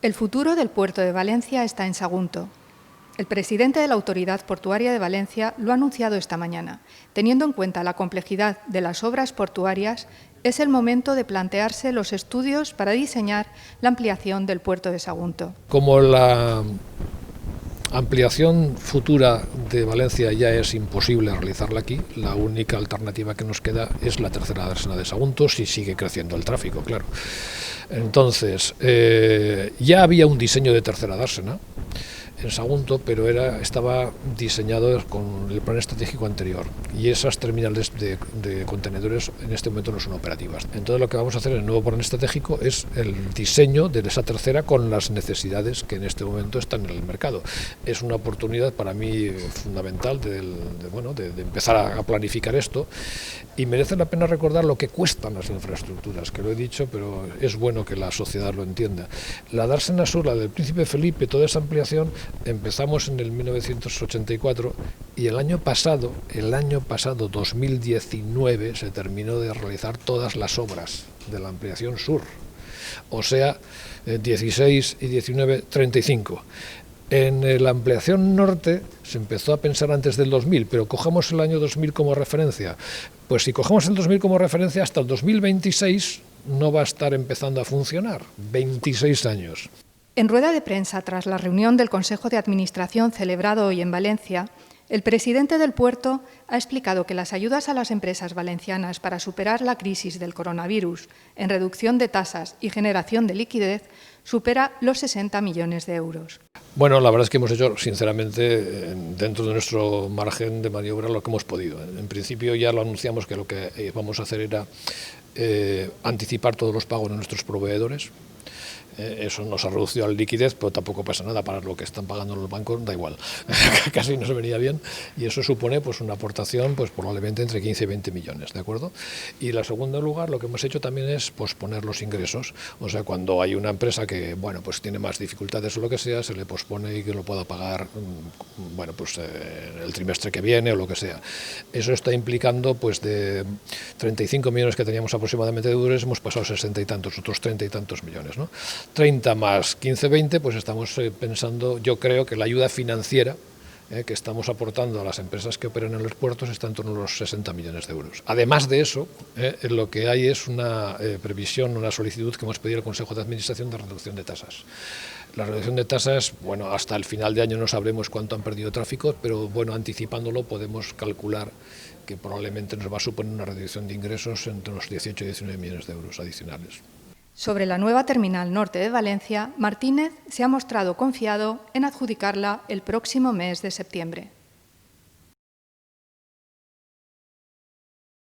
El futuro del puerto de Valencia está en Sagunto. El presidente de la Autoridad Portuaria de Valencia lo ha anunciado esta mañana. Teniendo en cuenta la complejidad de las obras portuarias, es el momento de plantearse los estudios para diseñar la ampliación del puerto de Sagunto. Como la ampliación futura de Valencia ya es imposible realizarla aquí, la única alternativa que nos queda es la tercera dársena de Sagunto, si sigue creciendo el tráfico, claro. Entonces, ya había un diseño de tercera dársena en Sagunto, pero estaba diseñado con el plan estratégico anterior, y esas terminales de contenedores en este momento no son operativas. Entonces lo que vamos a hacer en el nuevo plan estratégico es el diseño de esa tercera con las necesidades que en este momento están en el mercado. Es una oportunidad para mí fundamental de empezar a planificar esto, y merece la pena recordar lo que cuestan las infraestructuras, que lo he dicho, pero es bueno que la sociedad lo entienda. La dársena sur, la del Príncipe Felipe, toda esa ampliación, empezamos en el 1984 y el año pasado, 2019, se terminó de realizar todas las obras de la ampliación sur, o sea, 16 y 19, 35. En la ampliación norte se empezó a pensar antes del 2000, pero cojamos el año 2000 como referencia. Pues si cogemos el 2000 como referencia, hasta el 2026 no va a estar empezando a funcionar, 26 años. En rueda de prensa, tras la reunión del Consejo de Administración celebrado hoy en Valencia, el presidente del puerto ha explicado que las ayudas a las empresas valencianas para superar la crisis del coronavirus en reducción de tasas y generación de liquidez supera los 60 millones de euros. Bueno, la verdad es que hemos hecho, sinceramente, dentro de nuestro margen de maniobra lo que hemos podido. En principio ya lo anunciamos que lo que vamos a hacer era anticipar todos los pagos de nuestros proveedores. Eso nos ha reducido la liquidez, pero tampoco pasa nada, para lo que están pagando los bancos da igual, casi nos venía bien, y eso supone pues una aportación pues probablemente entre 15 y 20 millones, ¿de acuerdo? Y en segundo lugar, lo que hemos hecho también es posponer los ingresos, o sea, cuando hay una empresa que, bueno, pues tiene más dificultades o lo que sea, se le pospone y que lo pueda pagar, bueno, pues el trimestre que viene o lo que sea. Eso está implicando, pues de 35 millones que teníamos aproximadamente de deudores, hemos pasado a 60 y tantos, otros 30 y tantos millones, ¿no? 30 más 15, 20, pues estamos pensando, yo creo que la ayuda financiera que estamos aportando a las empresas que operan en los puertos está en torno a los 60 millones de euros. Además de eso, lo que hay es una previsión, una solicitud que hemos pedido al Consejo de Administración de reducción de tasas. La reducción de tasas, bueno, hasta el final de año no sabremos cuánto han perdido tráfico, pero bueno, anticipándolo podemos calcular que probablemente nos va a suponer una reducción de ingresos entre unos 18 y 19 millones de euros adicionales. Sobre la nueva terminal norte de Valencia, Martínez se ha mostrado confiado en adjudicarla el próximo mes de septiembre.